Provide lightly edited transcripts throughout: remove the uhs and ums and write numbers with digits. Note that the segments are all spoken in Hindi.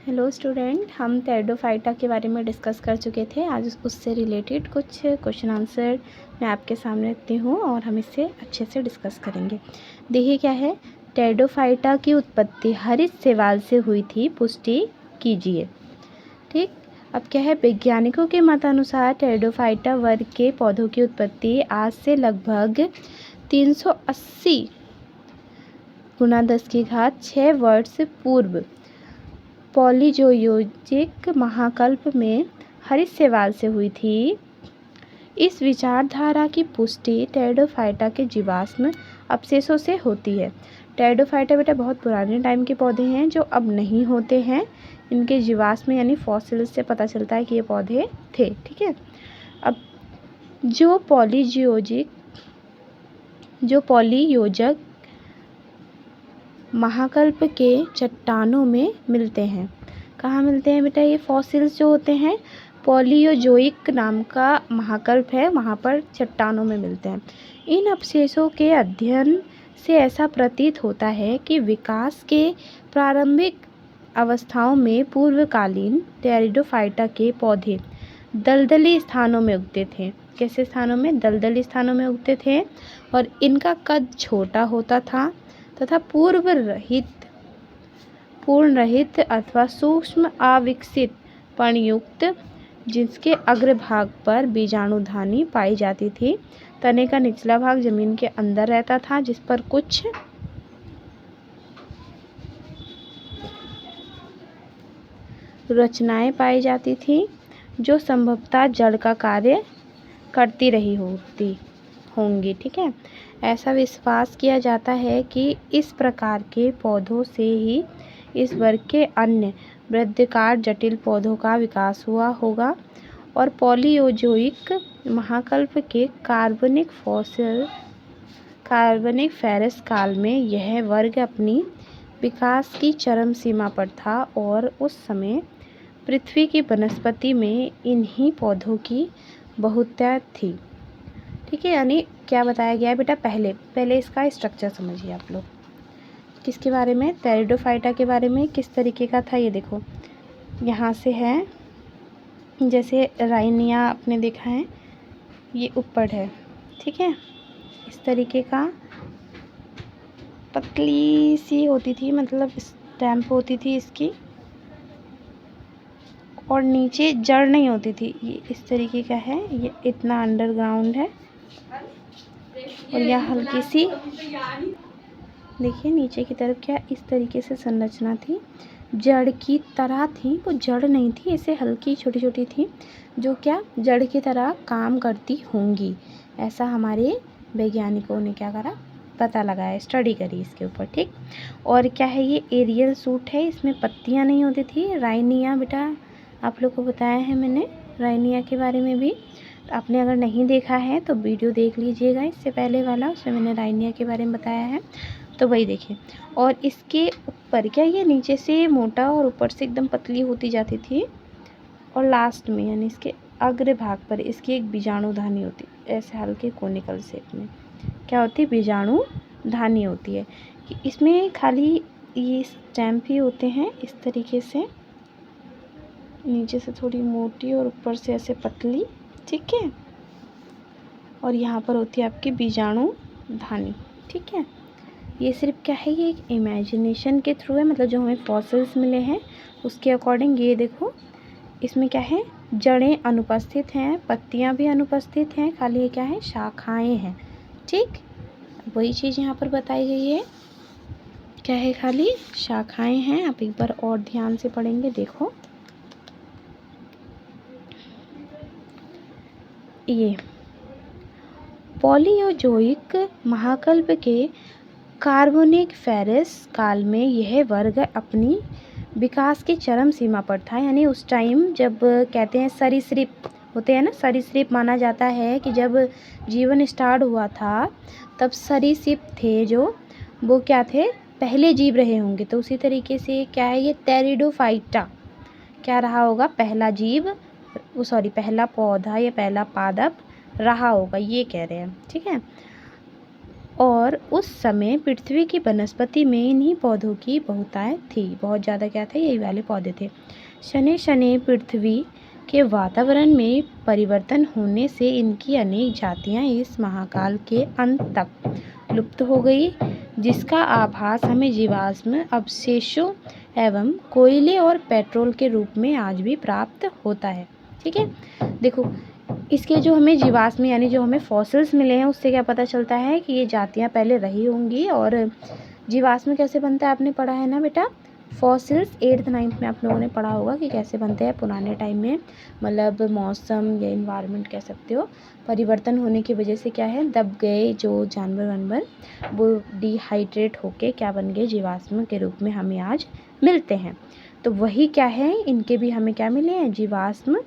हेलो स्टूडेंट, हम टेरिडोफाइटा के बारे में डिस्कस कर चुके थे। आज उससे रिलेटेड कुछ क्वेश्चन आंसर मैं आपके सामने रखती हूँ और हम इससे अच्छे से डिस्कस करेंगे। देखिए क्या है, टेरिडोफाइटा की उत्पत्ति हरित शैवाल से हुई थी, पुष्टि कीजिए। ठीक, अब क्या है, वैज्ञानिकों के मतानुसार टेरिडोफाइटा वर्ग के पौधों की उत्पत्ति आज से लगभग 380 × 10⁶ वर्ष पूर्व पॉलीजोयोजिक महाकल्प में हरित शैवाल से हुई थी। इस विचारधारा की पुष्टि टेरिडोफाइटा के जीवाश्म अवशेषों से होती है। टेरिडोफाइटा बेटा बहुत पुराने टाइम के पौधे हैं जो अब नहीं होते हैं। इनके जीवाश्म यानी फॉसिल्स से पता चलता है कि ये पौधे थे। ठीक है, अब जो पॉलीयोजक महाकल्प के चट्टानों में मिलते हैं। कहाँ मिलते हैं बेटा? ये फॉसिल्स जो होते हैं पॉलीयोजोइक नाम का महाकल्प है, वहाँ पर चट्टानों में मिलते हैं। इन अवशेषों के अध्ययन से ऐसा प्रतीत होता है कि विकास के प्रारंभिक अवस्थाओं में पूर्वकालीन टेरिडोफाइटा के पौधे दलदली स्थानों में उगते थे। कैसे स्थानों में? दलदली स्थानों में उगते थे और इनका कद छोटा होता था तथा पूर्ण रहित अथवा सूक्ष्म अविकसित पर्णयुक्त, जिसके अग्रभाग पर बीजाणुधानी पाई जाती थी। तने का निचला भाग जमीन के अंदर रहता था, जिस पर कुछ रचनाएं पाई जाती थी जो संभवतः जड़ का कार्य करती रही होंगी। ठीक है, ऐसा विश्वास किया जाता है कि इस प्रकार के पौधों से ही इस वर्ग के अन्य वृत्ताकार जटिल पौधों का विकास हुआ होगा और पॉलीयोजोइक महाकल्प के कार्बनिक फेरस काल में यह वर्ग अपनी विकास की चरम सीमा पर था और उस समय पृथ्वी की वनस्पति में इन्हीं पौधों की बहुतायत थी। ठीक है, यानी क्या बताया गया है बेटा? पहले इसका स्ट्रक्चर समझिए आप लोग। किसके बारे में? टेरिडोफाइटा के बारे में। किस तरीके का था ये देखो, यहाँ से है जैसे राइनिया आपने देखा है, ये ऊपर है। ठीक है, इस तरीके का पतली सी होती थी, मतलब स्टैम्प होती थी इसकी, और नीचे जड़ नहीं होती थी। ये इस तरीके का है, ये इतना अंडरग्राउंड है और यह हल्की सी, देखिए नीचे की तरफ क्या इस तरीके से संरचना थी, जड़ की तरह थी। वो जड़ नहीं थी, ऐसे हल्की छोटी छोटी थी जो क्या जड़ की तरह काम करती होंगी। ऐसा हमारे वैज्ञानिकों ने क्या करा, पता लगाया, स्टडी करी इसके ऊपर। ठीक, और क्या है, ये एरियल सूट है, इसमें पत्तियां नहीं होती थी। राइनिया बेटा आप लोग को बताया है मैंने राइनिया के बारे में भी। तो आपने अगर नहीं देखा है तो वीडियो देख लीजिएगा, इससे पहले वाला, उसमें मैंने राइनिया के बारे में बताया है, तो वही देखिए। और इसके ऊपर क्या, ये नीचे से मोटा और ऊपर से एकदम पतली होती जाती थी और लास्ट में यानी इसके अग्र भाग पर इसकी एक बीजाणुधानी होती, ऐसे हल्के कोनिकल शेप में क्या होती, बीजाणुधानी होती है। कि इसमें खाली ये स्टैम्प ही होते हैं इस तरीके से, नीचे से थोड़ी मोटी और ऊपर से ऐसे पतली। ठीक है, और यहाँ पर होती है आपकी बीजाणुधानी। ठीक है, ये सिर्फ क्या है, ये एक इमेजिनेशन के थ्रू है, मतलब जो हमें फॉसिल्स मिले हैं उसके अकॉर्डिंग। ये देखो, इसमें क्या है, जड़ें अनुपस्थित हैं, पत्तियां भी अनुपस्थित हैं, खाली ये क्या है, शाखाएं हैं। ठीक, वही चीज़ यहाँ पर बताई गई है, क्या है, खाली शाखाएं हैं। आप एक बार और ध्यान से पढ़ेंगे, देखो ये पॉलीयोजोइक महाकल्प के कार्बोनिक फेरस काल में यह वर्ग अपनी विकास की चरम सीमा पर था। यानी उस टाइम जब कहते हैं सरीसृप होते हैं ना, सरीसृप माना जाता है कि जब जीवन स्टार्ट हुआ था तब सरीसृप थे जो, वो क्या थे, पहले जीव रहे होंगे। तो उसी तरीके से क्या है, ये टेरिडोफाइटा क्या रहा होगा, पहला जीव, पहला पौधा या पहला पादप रहा होगा, ये कह रहे हैं। ठीक है, और उस समय पृथ्वी की वनस्पति में इन्हीं पौधों की बहुतायत थी। बहुत ज़्यादा क्या थे, यही वाले पौधे थे। शनै शनै पृथ्वी के वातावरण में परिवर्तन होने से इनकी अनेक जातियां इस महाकाल के अंत तक लुप्त हो गई, जिसका आभास हमें जीवाश्म अवशेषों एवं कोयले और पेट्रोल के रूप में आज भी प्राप्त होता है। ठीक है, देखो इसके जो हमें जीवाश्म यानी जो हमें फॉसिल्स मिले हैं उससे क्या पता चलता है कि ये जातियाँ पहले रही होंगी। और जीवाश्म कैसे बनता है, आपने पढ़ा है ना बेटा, फॉसिल्स 8th 9th में आप लोगों ने पढ़ा होगा कि कैसे बनते हैं पुराने टाइम में। मतलब मौसम या इन्वायरमेंट कह सकते हो, परिवर्तन होने की वजह से क्या है, दब गए जो जानवर वानवर वो डिहाइड्रेट होके क्या बन गए, जीवाश्म के रूप में हमें आज मिलते हैं। तो वही क्या है, इनके भी हमें क्या मिले हैं, जीवाश्म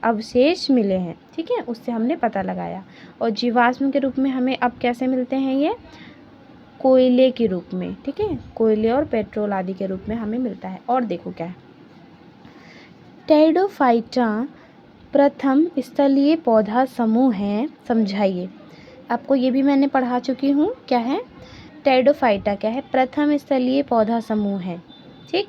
अवशेष मिले हैं। ठीक है, उससे हमने पता लगाया। और जीवाश्म के रूप में हमें अब कैसे मिलते हैं, ये कोयले के रूप में। ठीक है, कोयले और पेट्रोल आदि के रूप में हमें मिलता है। और देखो क्या है, टेरिडोफाइटा प्रथम स्थलीय पौधा समूह है। समझाइए, आपको ये भी मैंने पढ़ा चुकी हूँ। क्या है, टेरिडोफाइटा क्या है, प्रथम स्थलीय पौधा समूह है। ठीक,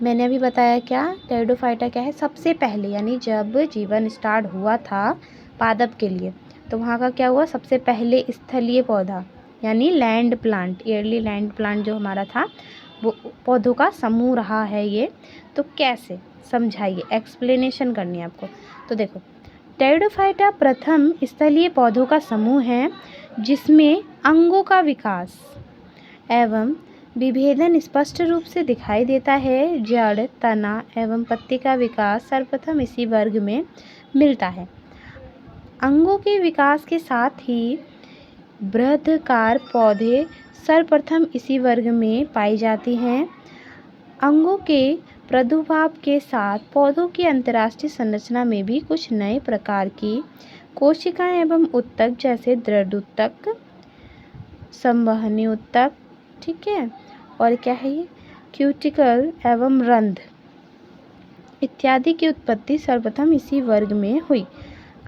मैंने अभी बताया क्या, टेरिडोफाइटा क्या है, सबसे पहले यानी जब जीवन स्टार्ट हुआ था पादप के लिए, तो वहाँ का क्या हुआ, सबसे पहले स्थलीय पौधा यानी land plant, yearly land plant जो हमारा था वो पौधों का समूह रहा है ये। तो कैसे, समझाइए, एक्सप्लेनेशन करनी है आपको। तो देखो, टेरिडोफाइटा प्रथम स्थलीय पौधों का समूह है जिसमें अंगों का विकास एवं विभेदन स्पष्ट रूप से दिखाई देता है। जड़, तना एवं पत्ती का विकास सर्वप्रथम इसी वर्ग में मिलता है। अंगों के विकास के साथ ही बृहदाकार पौधे सर्वप्रथम इसी वर्ग में पाई जाती हैं। अंगों के प्रादुर्भाव के साथ पौधों की अंतर्राष्ट्रीय संरचना में भी कुछ नए प्रकार की कोशिकाएं एवं उत्तक, जैसे दृढ़ उत्तक, संवहनी उत्तक, ठीक है, और क्या है ये, क्यूटिकल एवं रंध्र इत्यादि की उत्पत्ति सर्वप्रथम इसी वर्ग में हुई।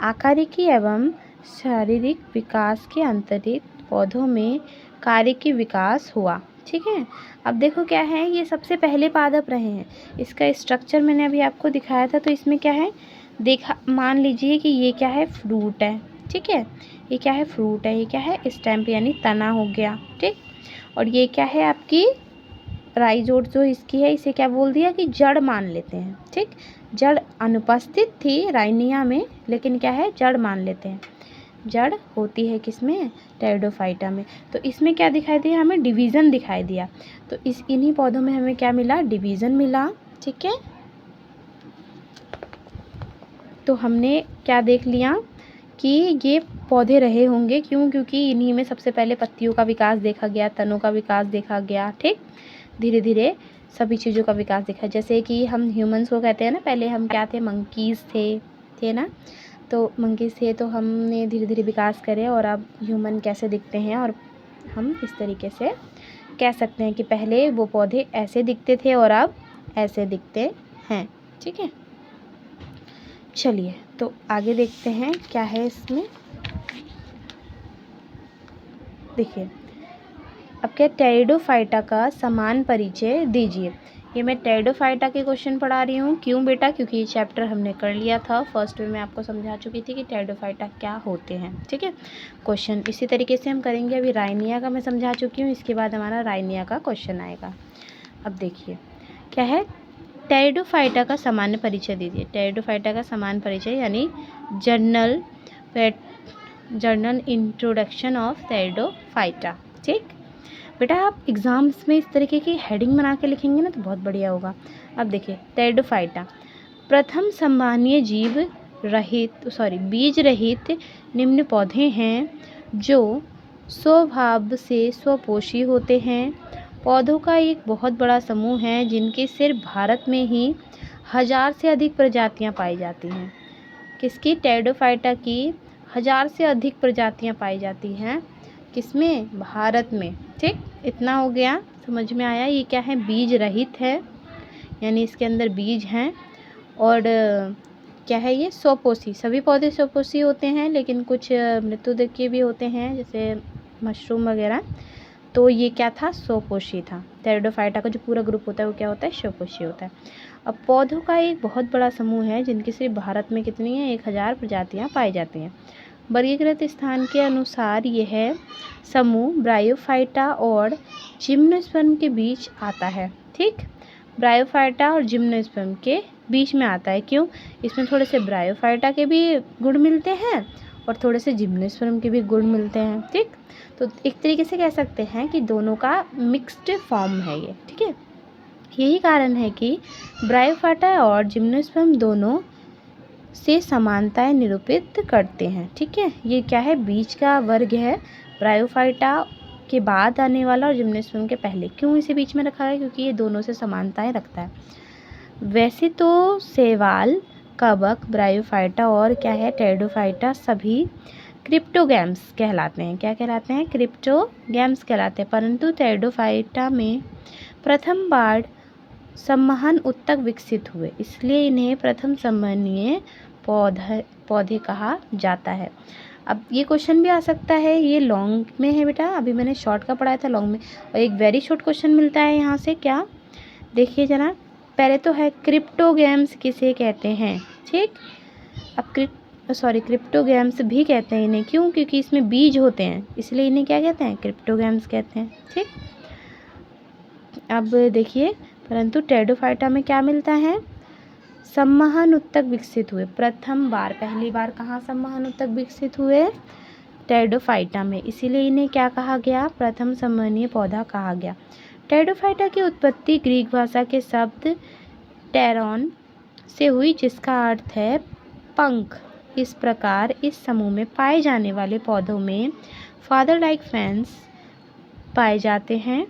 आकारिकी एवं शारीरिक विकास के अंतरिक्त पौधों में कारिकी विकास हुआ। ठीक है, अब देखो क्या है, ये सबसे पहले पादप रहे हैं। इसका स्ट्रक्चर मैंने अभी आपको दिखाया था। तो इसमें क्या है, देखा, मान लीजिए कि ये क्या है, फ्रूट है। ठीक है, ये क्या है, फ्रूट है। ये क्या है, स्टेम यानी तना हो गया। ठीक, और ये क्या है, आपकी राइजोट जो इसकी है, इसे क्या बोल दिया कि जड़ मान लेते हैं। ठीक, जड़ अनुपस्थित थी राइनिया में, लेकिन क्या है, जड़ मान लेते हैं। जड़ होती है किसमें, टेरिडोफाइटा में। तो इसमें क्या दिखाई दिया, हमें डिवीज़न दिखाई दिया। तो इन्हीं पौधों में हमें क्या मिला, डिवीज़न मिला। ठीक है, तो हमने क्या देख लिया कि ये पौधे रहे होंगे, क्यों, क्योंकि इन्हीं में सबसे पहले पत्तियों का विकास देखा गया, तनों का विकास देखा गया। ठीक, धीरे धीरे सभी चीज़ों का विकास देखा। जैसे कि हम ह्यूमंस को कहते हैं ना, पहले हम क्या थे, मंकीज़ थे ना, तो मंकीज़ थे, तो हमने धीरे धीरे विकास करे और अब ह्यूमन कैसे दिखते हैं। और हम इस तरीके से कह सकते हैं कि पहले वो पौधे ऐसे दिखते थे और अब ऐसे दिखते हैं। ठीक है, चलिए तो आगे देखते हैं क्या है इसमें। देखिए, अब क्या, टेरिडोफाइटा का समान परिचय दीजिए। ये मैं टेरिडोफाइटा के क्वेश्चन पढ़ा रही हूँ। क्यों बेटा, क्योंकि ये चैप्टर हमने कर लिया था। फर्स्ट में मैं आपको समझा चुकी थी कि टेरिडोफाइटा क्या होते हैं। ठीक है, क्वेश्चन इसी तरीके से हम करेंगे। अभी राइनिया का मैं समझा चुकी हूँ, इसके बाद हमारा राइनिया का क्वेश्चन आएगा। अब देखिए क्या है, टेरिडोफाइटा का सामान्य परिचय दीजिए। टेरिडोफाइटा का सामान्य परिचय यानी जर्नल इंट्रोडक्शन ऑफ टेरिडोफाइटा। ठीक बेटा, आप एग्ज़ाम्स में इस तरीके की हेडिंग बना के लिखेंगे ना तो बहुत बढ़िया होगा। अब देखिए, टेरिडोफाइटा प्रथम संवहनीय बीज रहित निम्न पौधे हैं जो स्वभाव से स्वपोषी होते हैं। पौधों का एक बहुत बड़ा समूह है जिनके सिर्फ भारत में ही 1000 से अधिक प्रजातियां पाई जाती हैं। किसकी, टेरिडोफाइटा की 1000 से अधिक प्रजातियां पाई जाती हैं। किसमें, भारत में। ठीक, इतना हो गया, समझ में आया। ये क्या है, बीज रहित है, यानी इसके अंदर बीज हैं। और क्या है, ये स्वपोषी, सभी पौधे स्वपोषी होते हैं, लेकिन कुछ मृत्युदक भी होते हैं, जैसे मशरूम वगैरह, तो ये क्या था, स्वपोषी था। टेरिडोफाइटा का जो पूरा ग्रुप होता है वो क्या होता है, स्वपोषी होता है। अब पौधों का एक बहुत बड़ा समूह है जिनकी सिर्फ भारत में कितनी है, 1000 प्रजातियाँ पाई जाती हैं। वर्गीकृत स्थान के अनुसार यह समूह ब्रायोफाइटा और जिम्नोस्पर्म के बीच आता है। ठीक, ब्रायोफाइटा और जिम्नोस्पर्म के बीच में आता है। क्यों, इसमें थोड़े से ब्रायोफाइटा के भी गुण मिलते हैं और थोड़े से जिम्नोस्पर्म के भी गुण मिलते हैं। ठीक, तो एक तरीके से कह सकते हैं कि दोनों का मिक्स्ड फॉर्म है ये। ठीक है, यही कारण है कि ब्रायोफाइटा और जिम्नोस्पर्म दोनों से समानताएं निरूपित करते हैं। ठीक है, ये क्या है, बीच का वर्ग है, ब्रायोफाइटा के बाद आने वाला और जिम्नोस्पर्म के पहले। क्यों इसे बीच में रखा है, क्योंकि ये दोनों से समानताएं रखता है। वैसे तो शैवाल, कवक, ब्रायोफाइटा और क्या है, टेरिडोफाइटा सभी क्रिप्टोगैम्स कहलाते हैं। क्या कहलाते हैं, क्रिप्टोगैम्स कहलाते हैं। परंतु टेरिडोफाइटा में प्रथम बार संवहन उत्तक विकसित हुए, इसलिए इन्हें प्रथम संवहनीय पौधे कहा जाता है। अब ये क्वेश्चन भी आ सकता है, ये लॉन्ग में है बेटा, अभी मैंने शॉर्ट का पढ़ाया था लॉन्ग में, और एक वेरी शॉर्ट क्वेश्चन मिलता है यहाँ से। क्या, देखिए जरा, पहले तो है क्रिप्टोगैम्स किसे कहते हैं। ठीक, अब क्रिप्टोगैम्स भी कहते हैं इन्हें। क्यों, क्योंकि इसमें बीज होते हैं, इसलिए इन्हें क्या कहते हैं, क्रिप्टोगैम्स कहते हैं। ठीक, अब देखिए, परंतु टेरिडोफाइटा में क्या मिलता है, संवहन उत्तक विकसित हुए। प्रथम बार, पहली बार कहाँ संवहन उत्तक विकसित हुए, टेरिडोफाइटा में, इसीलिए इन्हें क्या कहा गया, प्रथम संवहनीय पौधा कहा गया। टेरिडोफाइटा की उत्पत्ति ग्रीक भाषा के शब्द टेरॉन से हुई, जिसका अर्थ है पंख। इस प्रकार इस समूह में पाए जाने वाले पौधों में फादर लाइक फैंस पाए जाते हैं।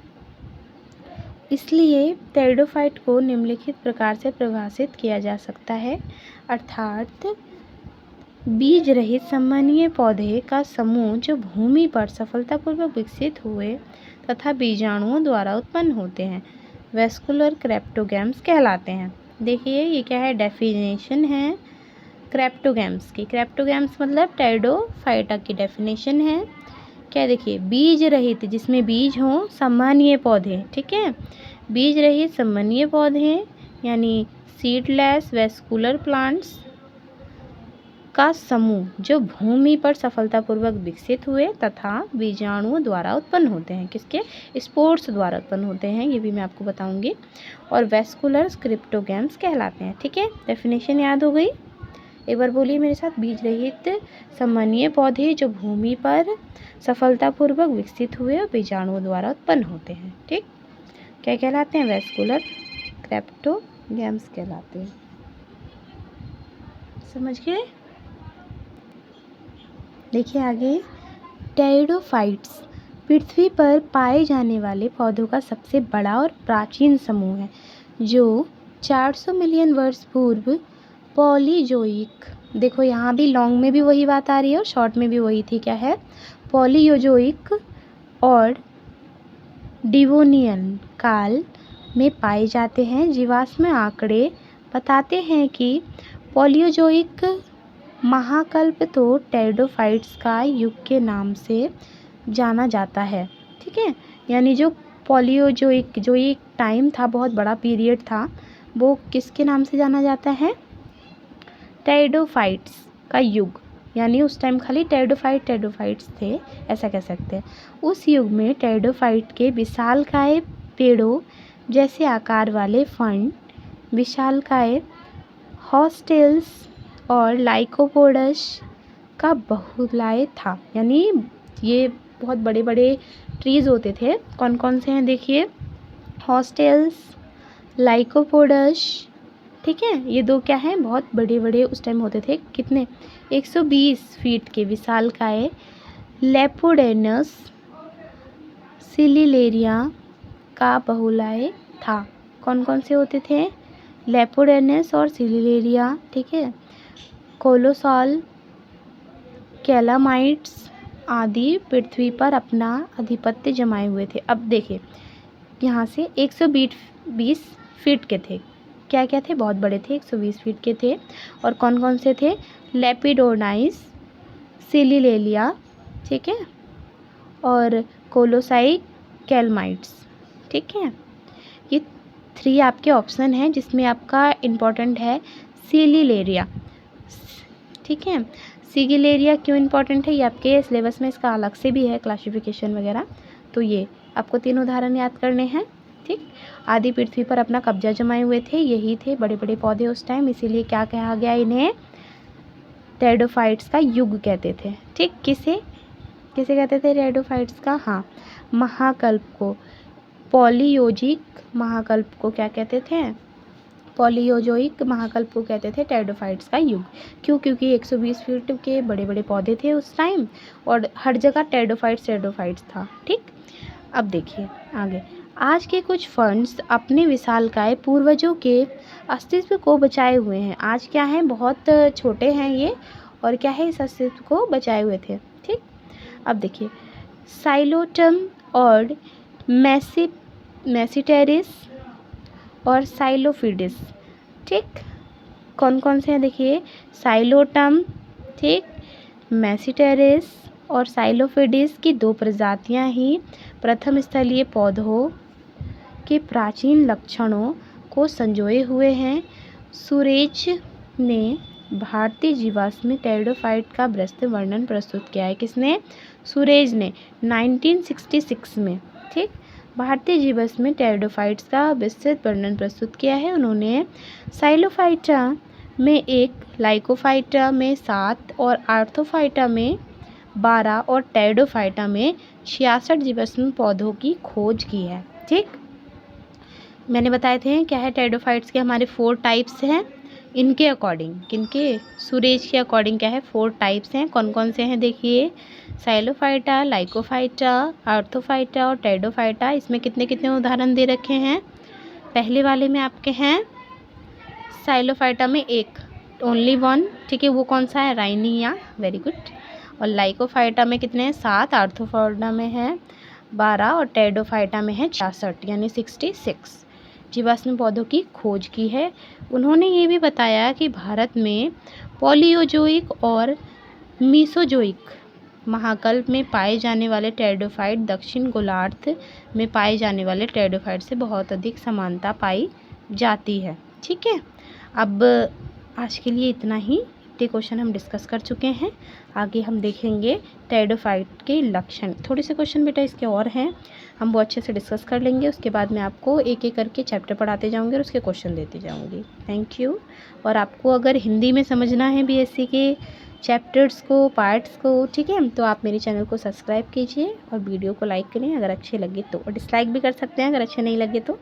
इसलिए टेरिडोफाइट को निम्नलिखित प्रकार से परिभाषित किया जा सकता है, अर्थात बीज रहित संवहनीय पौधे का समूह जो भूमि पर सफलतापूर्वक विकसित हुए तथा बीजाणुओं द्वारा उत्पन्न होते हैं, वेस्कुलर क्रिप्टोगैम्स कहलाते हैं। देखिए ये क्या है, डेफिनेशन है क्रिप्टोगैम्स की। क्रिप्टोगैम्स मतलब टेरिडोफाइटा की डेफिनेशन है क्या, देखिए, बीज रहित, जिसमें बीज हो, संवहनीय पौधे। ठीक है, बीज रहित संवहनीय पौधे यानी सीडलेस वेस्कुलर प्लांट्स का समूह जो भूमि पर सफलतापूर्वक विकसित हुए तथा बीजाणुओं द्वारा उत्पन्न होते हैं। किसके, स्पोर्स द्वारा उत्पन्न होते हैं, ये भी मैं आपको बताऊंगी, और वेस्कुलर क्रिप्टोगैम्स कहलाते हैं। ठीक है, डेफिनेशन याद हो गई, एक बार बोलिए मेरे साथ, बीज रहित संवहनीय पौधे जो भूमि पर सफलतापूर्वक विकसित हुए और बीजाणुओं द्वारा उत्पन्न होते हैं। ठीक, क्या कहलाते हैं, वेस्कुलर क्रिप्टोगैम्स कहलाते हैं। समझ गए। देखिए आगे, टेरिडोफाइट्स पृथ्वी पर पाए जाने वाले पौधों का सबसे बड़ा और प्राचीन समूह है, जो 400 मिलियन वर्ष पूर्व पॉलीजोइक, देखो यहाँ भी लॉन्ग में भी वही बात आ रही है और शॉर्ट में भी वही थी, क्या है, पॉलीजोइक और डिवोनियन काल में पाए जाते हैं। जीवाश्म आंकड़े बताते हैं कि पॉलीजोइक महाकल्प तो टेरिडोफाइट्स का युग के नाम से जाना जाता है। ठीक है, यानी जो पॉलीजोइक, जो एक टाइम था, बहुत बड़ा पीरियड था, वो किसके नाम से जाना जाता है, टेरिडोफाइट्स का युग, यानी उस टाइम खाली टेरिडोफाइट्स थे, ऐसा कह सकते हैं। उस युग में टेरिडोफाइट के विशालकाय पेड़ों जैसे आकार वाले फर्न, विशालकाय हॉस्टेल्स और लाइकोपोडस का बहुलाय था, यानी ये बहुत बड़े बड़े ट्रीज होते थे। कौन कौन से हैं, देखिए, हॉस्टेल्स, लाइकोपोडस। ठीक है, ये दो क्या हैं, बहुत बड़े बड़े उस टाइम होते थे। कितने, 120 फीट के विशालकाय लेपोडेनस सिलिलेरिया का बहुलाय था। कौन कौन से होते थे, लेपोडेनस और सिलिलेरिया। ठीक है, कोलोसॉल, कैलामाइट्स आदि पृथ्वी पर अपना आधिपत्य जमाए हुए थे। अब देखिए यहाँ से 120 फीट के थे, क्या क्या थे, बहुत बड़े थे, 120 फीट के थे। और कौन कौन से थे, लेपिडोनाइस, सिलिलेरिया, ठीक है, और कोलोसाई कैलमाइट्स। ठीक है, ये 3 आपके ऑप्शन हैं जिसमें आपका इम्पोर्टेंट है सिलिलेरिया। ठीक है, सिगिलेरिया क्यों इम्पोर्टेंट है, ये आपके सिलेबस में इसका अलग से भी है क्लासिफिकेशन वगैरह। तो ये आपको 3 उदाहरण याद करने हैं। ठीक, आदि पृथ्वी पर अपना कब्जा जमाए हुए थे, यही थे बड़े बड़े पौधे उस टाइम, इसीलिए क्या कहा गया, इन्हें टेरिडोफाइट्स का युग कहते थे। ठीक, किसे किसे कहते थे टेरिडोफाइट्स का, हाँ, महाकल्प को, पॉलीयोजिक महाकल्प को क्या कहते थे, पॉलीयोजोइक महाकल्प को कहते थे टेरिडोफाइट्स का युग। क्यों, क्योंकि 120 फीट के बड़े बड़े पौधे थे उस टाइम और हर जगह टेरिडोफाइट्स था। ठीक, अब देखिए आगे, आज के कुछ फंड्स अपने विशालकाय पूर्वजों के अस्तित्व को बचाए हुए हैं। आज क्या है, बहुत छोटे हैं ये, और क्या है, इस अस्तित्व को बचाए हुए थे। ठीक, अब देखिए, साइलोटम और मैसिटेरिस और साइलोफिडिस। ठीक, कौन कौन से हैं, देखिए, साइलोटम, ठीक, मैसिटेरिस और साइलोफिडिस की 2 प्रजातियां ही प्रथम स्थलीय पौधों के प्राचीन लक्षणों को संजोए हुए हैं। सुरेज ने भारतीय जीवाश्म में टेरिडोफाइट का विस्तृत वर्णन प्रस्तुत किया है। किसने, सुरेज ने 1966 में। ठीक, भारतीय जीवाश्म में टेरिडोफाइट्स का विस्तृत वर्णन प्रस्तुत किया है उन्होंने। साइलोफाइटा में 1, लाइकोफाइटा में 7 और आर्थोफाइटा में 12 और टेरिडोफाइटा में 66 जीवाश्म पौधों की खोज की है। ठीक, मैंने बताए थे क्या है, टेरिडोफाइट्स के हमारे 4 टाइप्स हैं। इनके अकॉर्डिंग, किनके, सुरेज के अकॉर्डिंग क्या है, 4 टाइप्स हैं। कौन कौन से हैं, देखिए, साइलोफाइटा, लाइकोफाइटा, आर्थोफाइटा और टेरिडोफाइटा। इसमें कितने कितने उदाहरण दे रखे हैं। पहले वाले में आपके हैं साइलोफाइटा में 1, ओनली 1। ठीक है, वो कौन सा है, राइनिया, वेरी गुड। और लाइकोफाइटा में कितने हैं, 7, आर्थोफाइटा में है 12 और टेरिडोफाइटा में है 66, यानी 66 जीवाश्म पौधों की खोज की है। उन्होंने ये भी बताया कि भारत में पॉलीयोजोइक और मीसोजोइक महाकल्प में पाए जाने वाले टेरिडोफाइट दक्षिण गोलार्ध में पाए जाने वाले टेरिडोफाइट से बहुत अधिक समानता पाई जाती है। ठीक है, अब आज के लिए इतना ही, इतने क्वेश्चन हम डिस्कस कर चुके हैं। आगे हम देखेंगे टेरिडोफाइट के लक्षण। थोड़े से क्वेश्चन बेटा इसके और हैं, हम वो अच्छे से डिस्कस कर लेंगे। उसके बाद मैं आपको एक एक करके चैप्टर पढ़ाते जाऊंगी और उसके क्वेश्चन देते जाऊंगी। Thank you. और आपको अगर हिंदी में समझना है बीएससी के चैप्टर्स को, पार्ट्स को, ठीक है, तो आप मेरे चैनल को सब्सक्राइब कीजिए और वीडियो को लाइक करें अगर अच्छे लगे तो, और डिसलाइक भी कर सकते हैं अगर अच्छे नहीं लगे तो।